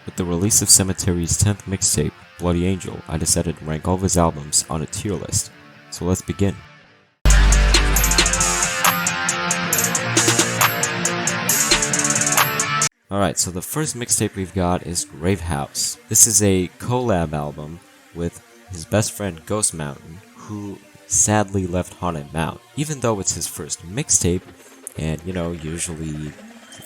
With the release of Sematary's 10th mixtape, Bloody Angel, I decided to rank all of his albums on a tier list. So let's begin. Alright, so the first mixtape we've got is Grave House. This is a collab album with his best friend Ghost Mountain, who sadly left Haunted Mound. Even though it's his first mixtape, and usually the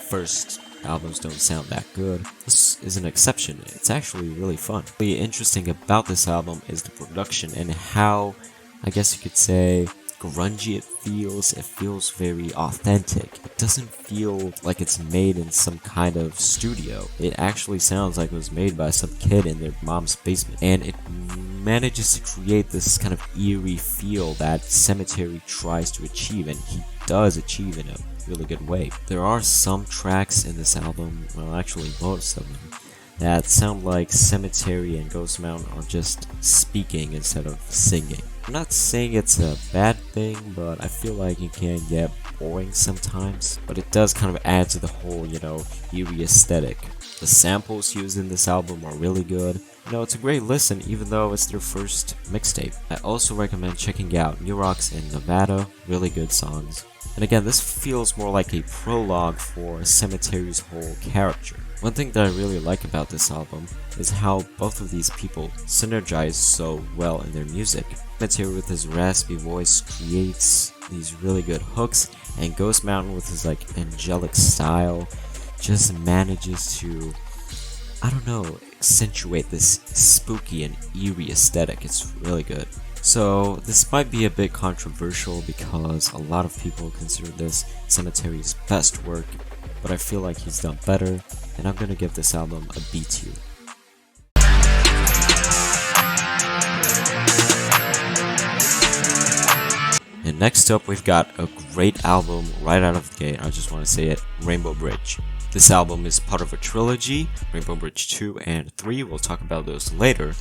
first albums don't sound that good, this is an exception. It's actually really fun. What's really interesting about this album is the production and how, I guess you could say, grungy it feels. It feels very authentic. It doesn't feel like it's made in some kind of studio. It actually sounds like it was made by some kid in their mom's basement, and it manages to create this kind of eerie feel that Sematary tries to achieve, and he does achieve in a really good way. There are some tracks in this album, well actually most of them, that sound like Sematary and Ghost Mountain are just speaking instead of singing. I'm not saying it's a bad thing, but I feel like it can get boring sometimes. But it does kind of add to the whole, eerie aesthetic. The samples used in this album are really good. It's a great listen even though it's their first mixtape. I also recommend checking out New Rocks in Nevada, really good songs. And again, this feels more like a prologue for Sematary's whole character. One thing that I really like about this album is how both of these people synergize so well in their music. Sematary with his raspy voice creates these really good hooks, and Ghost Mountain with his angelic style just manages to, accentuate this spooky and eerie aesthetic. It's really good. So this might be a bit controversial because a lot of people consider this Sematary's best work, but I feel like he's done better, and I'm gonna give this album a B tier. And next up, we've got a great album right out of the gate. I just want to say it, Rainbow Bridge. This album is part of a trilogy, Rainbow Bridge 2 and 3. We'll talk about those later,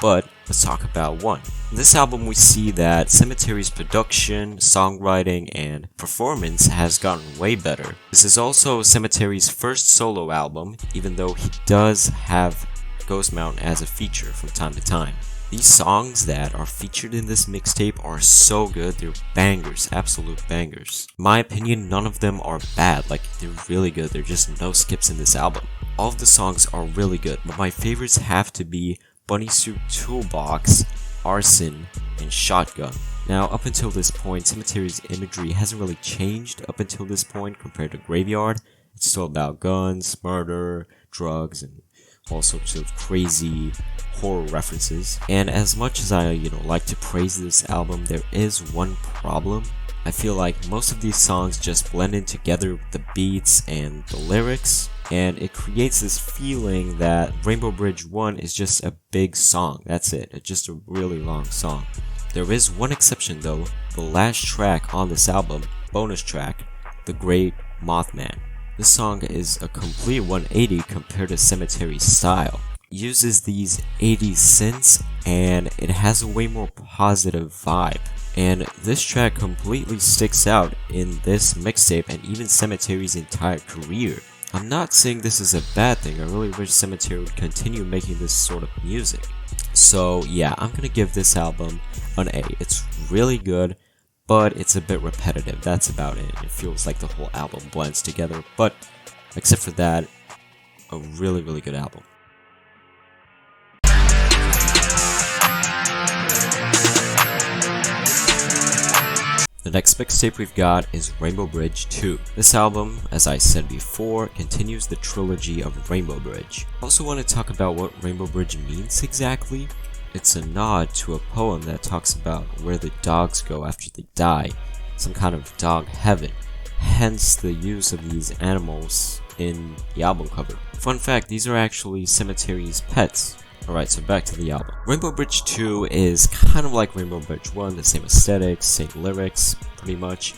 but let's talk about 1. In this album, we see that Sematary's production, songwriting, and performance has gotten way better. This is also Sematary's first solo album, even though he does have Ghost Mountain as a feature from time to time. These songs that are featured in this mixtape are so good. They're bangers, absolute bangers. In my opinion, none of them are bad. They're really good. There's just no skips in this album. All of the songs are really good, but my favorites have to be Bunny Suit Toolbox, Arson, and Shotgun. Now, up until this point, Sematary's imagery hasn't really changed up until this point compared to Graveyard. It's still about guns, murder, drugs, and all sorts of crazy horror references. And as much as I, like to praise this album, there is one problem. I feel like most of these songs just blend in together with the beats and the lyrics, and it creates this feeling that Rainbow Bridge 1 is just a big song. That's it. It's just a really long song. There is one exception though, the last track on this album, bonus track, The Great Mothman. This song is a complete 180 compared to Sematary's style. It uses these 80s synths, and it has a way more positive vibe. And this track completely sticks out in this mixtape and even Sematary's entire career. I'm not saying this is a bad thing. I really wish Sematary would continue making this sort of music. So yeah, I'm gonna give this album an A. It's really good, but it's a bit repetitive. That's about it. It feels like the whole album blends together, but except for that, a really, really good album. The next mixtape we've got is Rainbow Bridge 2. This album, as I said before, continues the trilogy of Rainbow Bridge. I also want to talk about what Rainbow Bridge means exactly. It's a nod to a poem that talks about where the dogs go after they die, some kind of dog heaven, hence the use of these animals in the album cover. Fun fact, these are actually Sematary's pets. Alright, so back to the album. Rainbow Bridge 2 is kind of like Rainbow Bridge 1, the same aesthetics, same lyrics, pretty much.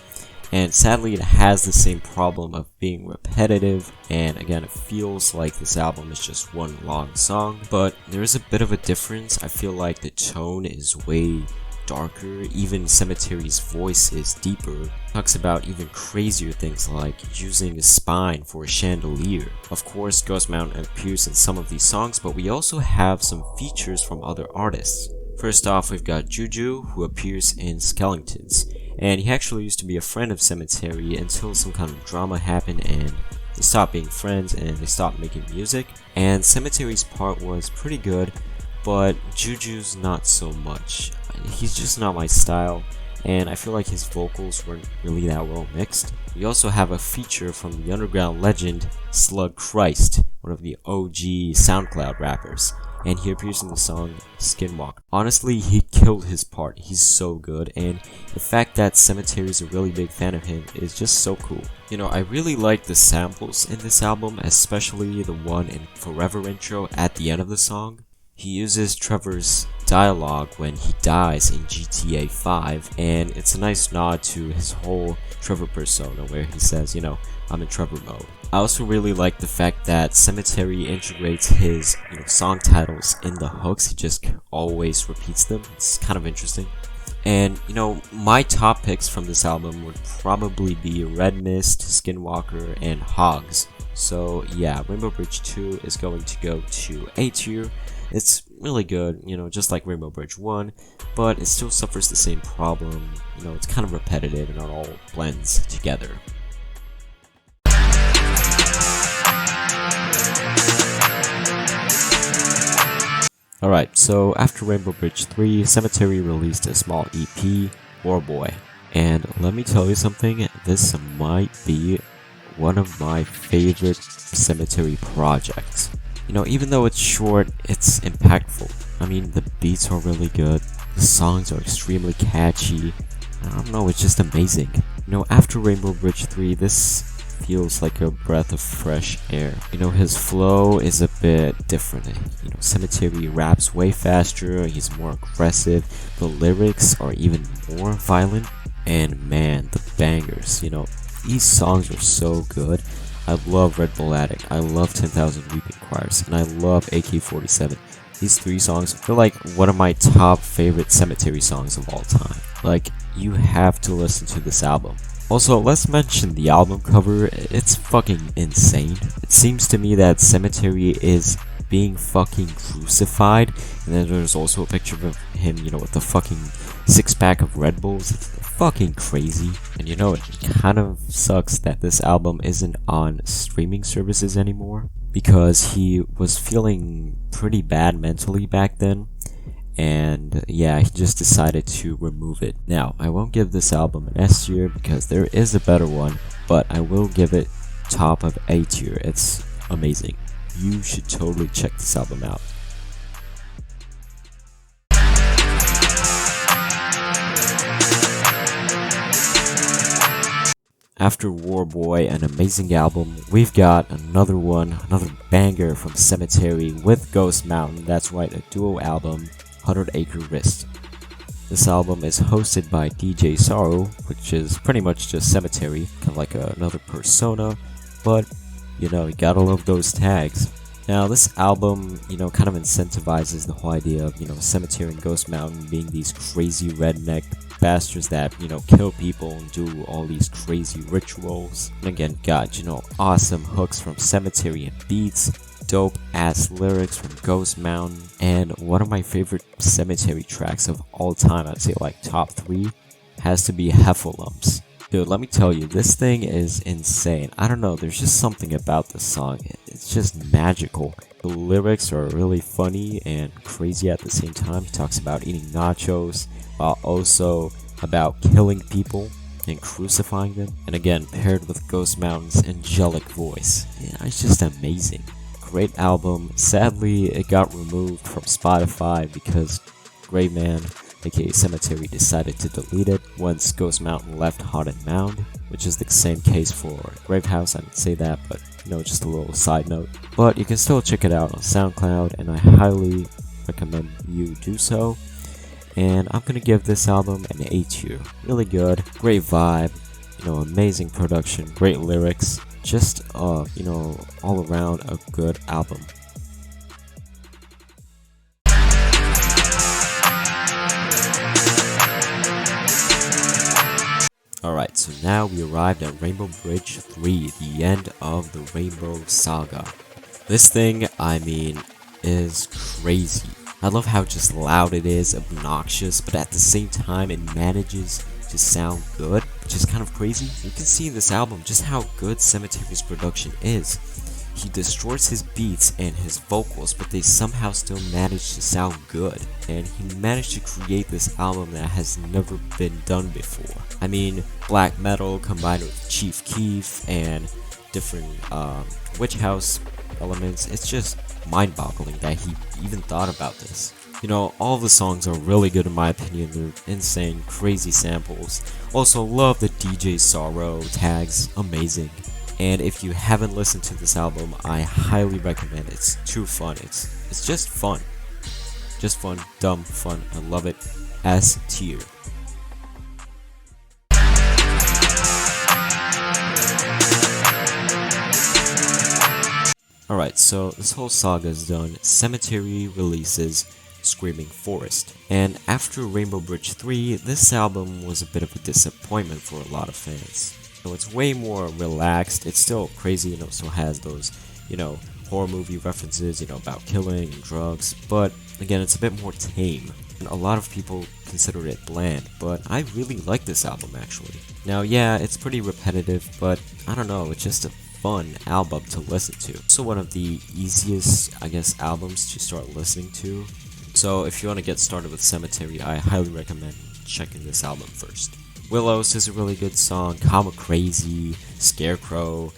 And sadly, it has the same problem of being repetitive, and again, it feels like this album is just one long song. But there is a bit of a difference. I feel like the tone is way darker. Even Sematary's voice is deeper. Talks about even crazier things like using a spine for a chandelier. Of course, Ghost Mountain appears in some of these songs, but we also have some features from other artists. First off, we've got Juju, who appears in Skeletons, and he actually used to be a friend of Sematary until some kind of drama happened and they stopped being friends and they stopped making music. And Sematary's part was pretty good, but Juju's not so much. He's just not my style, and I feel like his vocals weren't really that well mixed. We also have a feature from the underground legend Slug Christ, one of the OG SoundCloud rappers, and he appears in the song Skinwalker. Honestly, he killed his part. He's so good, and the fact that Sematary is a really big fan of him is just so cool. You know, I really like the samples in this album, especially the one in Forever intro at the end of the song. He uses Trevor's dialogue when he dies in GTA 5, and it's a nice nod to his whole Trevor persona where he says, you know, I'm in Trevor mode. I also really like the fact that Sematary integrates his song titles in the hooks. He just always repeats them. It's kind of interesting. And my top picks from this album would probably be Red Mist, Skinwalker, and Hogs. So yeah, Rainbow Bridge 2 is going to go to A tier. It's really good, just like Rainbow Bridge 1, but it still suffers the same problem. It's kind of repetitive and it all blends together. Alright, so after Rainbow Bridge 3, Sematary released a small EP, War Boy. And let me tell you something, this might be one of my favorite Sematary projects. Even though it's short, it's impactful. I mean, the beats are really good, the songs are extremely catchy. I don't know, it's just amazing. After Rainbow Bridge 3, this feels like a breath of fresh air. His flow is a bit different. Sematary raps way faster, he's more aggressive, the lyrics are even more violent, and man, the bangers, these songs are so good. I love Red Bull Attic, I love 10,000 Weeping Choirs, and I love AK-47. These three songs feel like one of my top favorite Sematary songs of all time. Like, you have to listen to this album. Also, let's mention the album cover. It's fucking insane. It seems to me that Sematary is being fucking crucified, and then there's also a picture of him, with the fucking six-pack of Red Bulls. It's fucking crazy. And it kind of sucks that this album isn't on streaming services anymore, because he was feeling pretty bad mentally back then. And yeah, he just decided to remove it. Now, I won't give this album an S tier because there is a better one, but I will give it top of A tier. It's amazing. You should totally check this album out. After War Boy, an amazing album, we've got another banger from Sematary with Ghost Mountain. That's right, a duo album, 100 Acre Wrist. This album is hosted by DJ Sorrow, which is pretty much just Sematary, kind of like another persona, but you gotta love those tags. Now this album, kind of incentivizes the whole idea of, Sematary and Ghost Mountain being these crazy redneck bastards that, kill people and do all these crazy rituals. And again, got, awesome hooks from Sematary and beats, dope ass lyrics from Ghost Mountain, and one of my favorite Sematary tracks of all time, I'd say like top 3, has to be Heffalumps. Dude, let me tell you, this thing is insane. I don't know, there's just something about this song. It's just magical. The lyrics are really funny and crazy at the same time. He talks about eating nachos, while also about killing people and crucifying them. And again, paired with Ghost Mountain's angelic voice. Yeah, it's just amazing. Great album. Sadly, it got removed from Spotify because Great Man, aka Sematary, decided to delete it once Ghost Mountain left Haunted Mound, which is the same case for Gravehouse. I didn't say that, but just a little side note. But you can still check it out on SoundCloud, and I highly recommend you do so. And I'm gonna give this album an A tier. Really good, great vibe, amazing production, great lyrics, just all around a good album. Alright, so now we arrived at Rainbow Bridge 3, the end of the Rainbow Saga. This thing, I mean, is crazy. I love how just loud it is, obnoxious, but at the same time it manages to sound good, which is kind of crazy. You can see in this album just how good Sematary's production is. He destroys his beats and his vocals, but they somehow still manage to sound good. And he managed to create this album that has never been done before. I mean, black metal combined with Chief Keef and different witch house elements. It's just mind-boggling that he even thought about this. You know, all the songs are really good in my opinion. They're insane, crazy samples. Also love the DJ Sorrow tags, amazing. And if you haven't listened to this album, I highly recommend it. It's too fun. It's just fun. Just fun, dumb fun. I love it. S tier. Alright, so this whole saga is done. Sematary releases Screaming Forest. And after Rainbow Bridge 3, this album was a bit of a disappointment for a lot of fans. So it's way more relaxed. It's still crazy, you know, still has those, you know, horror movie references, you know, about killing and drugs, but again, it's a bit more tame. And a lot of people consider it bland, but I really like this album actually. Now, yeah, it's pretty repetitive, but I don't know, it's just a fun album to listen to. Also one of the easiest, I guess, albums to start listening to. So if you want to get started with Sematary, I highly recommend checking this album first. Willows is a really good song, Comet Crazy, Scarecrow,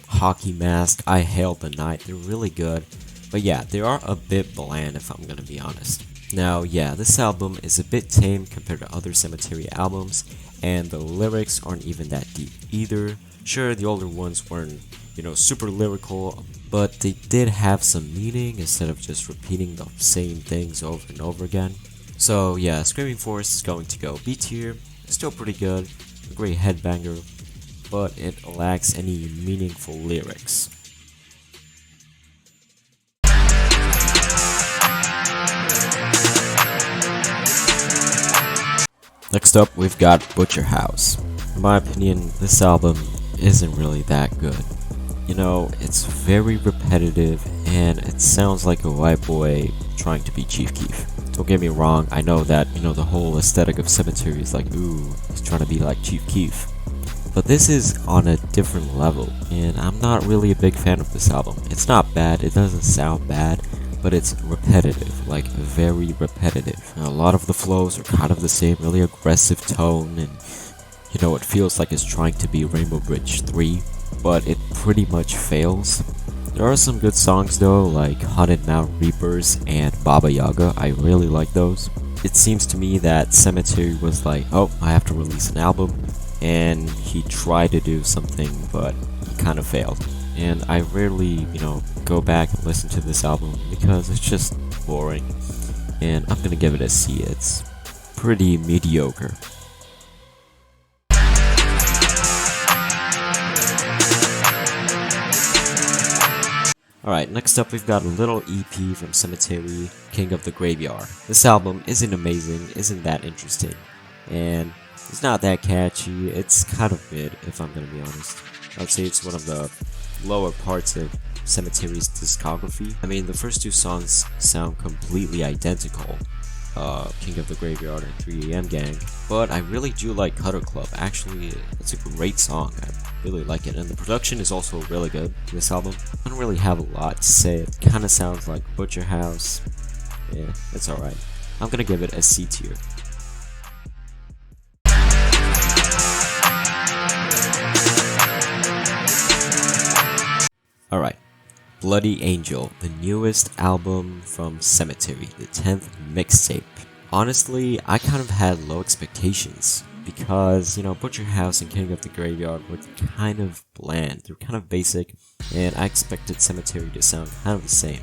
Hockey Mask, I Hail the Night, they're really good. But yeah, they are a bit bland if I'm gonna be honest. Now yeah, this album is a bit tame compared to other Sematary albums, and the lyrics aren't even that deep either. Sure, the older ones weren't, you know, super lyrical, but they did have some meaning instead of just repeating the same things over and over again. So yeah, Screaming Forest is going to go B tier. Still pretty good, a great headbanger, but it lacks any meaningful lyrics. Next up, we've got Butcher House. In my opinion, this album isn't really that good. You know, it's very repetitive and it sounds like a white boy trying to be Chief Keef. Don't get me wrong, I know that, you know, the whole aesthetic of Sematary is like, ooh, he's trying to be like Chief Keef. But this is on a different level, and I'm not really a big fan of this album. It's not bad, it doesn't sound bad, but it's repetitive, like very repetitive. And a lot of the flows are kind of the same, really aggressive tone, and you know, it feels like it's trying to be Rainbow Bridge 3, but it pretty much fails. There are some good songs though, like Haunted Mount Reapers and Baba Yaga. I really like those. It seems to me that Sematary was like, oh, I have to release an album, and he tried to do something, but he kind of failed. And I rarely, you know, go back and listen to this album because it's just boring. And I'm gonna give it a C. It's pretty mediocre. Alright, next up we've got a little EP from Sematary, King of the Graveyard. This album isn't amazing, isn't that interesting, and it's not that catchy. It's kind of mid, if I'm gonna be honest. I'd say it's one of the lower parts of Sematary's discography. I mean, the first two songs sound completely identical, King of the Graveyard and 3am Gang, but I really do like Cutter Club. Actually, it's a great song. I really like it, and the production is also really good in this album. I don't really have a lot to say. It kind of sounds like Butcher House. Yeah, it's alright. I'm gonna give it a C tier. Alright, Bloody Angel, the newest album from Sematary, the 10th mixtape. Honestly, I kind of had low expectations because, you know, Butcher House and King of the Graveyard were kind of bland. They were kind of basic, and I expected Sematary to sound kind of the same.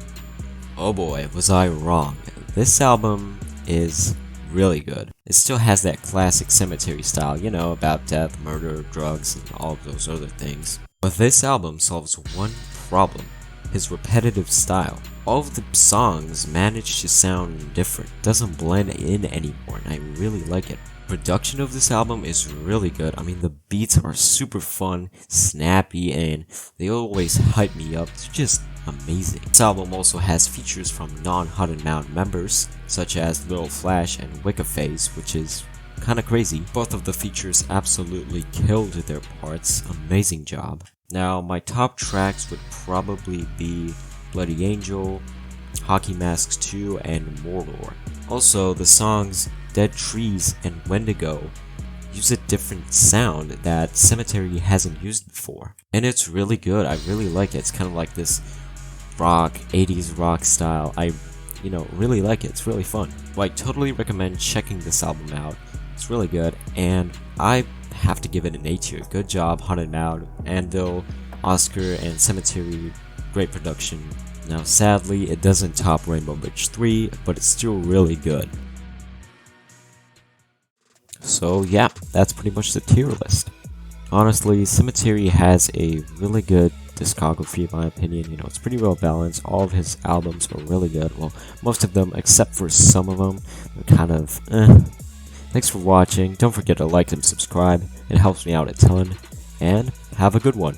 Oh boy, was I wrong. This album is really good. It still has that classic Sematary style, you know, about death, murder, drugs, and all of those other things. But this album solves one problem: his repetitive style. All of the songs manage to sound different, doesn't blend in anymore, and I really like it. Production of this album is really good. I mean, the beats are super fun, snappy, and they always hype me up. It's just amazing. This album also has features from non-Hot Mound members, such as Lil Flash and Wiccaface, which is kinda crazy. Both of the features absolutely killed their parts. Amazing job. Now, my top tracks would probably be Bloody Angel, Hockey Masks 2, and Mordor. Also, the songs Dead Trees and Wendigo use a different sound that Sematary hasn't used before. And it's really good. I really like it. It's kind of like this rock, 80s rock style. I really like it. It's really fun. So I totally recommend checking this album out. It's really good, and I have to give it an A tier. Good job, Haunted Mound, Anvil, Oscar, and Cemetery. Great production. Now, sadly, it doesn't top Rainbow Bridge 3, but it's still really good. So yeah, that's pretty much the tier list. Honestly, Cemetery has a really good discography in my opinion. It's pretty well balanced. All of his albums are really good. Well, most of them, except for some of them, are kind of Thanks for watching. Don't forget to like and subscribe. It helps me out a ton. And have a good one.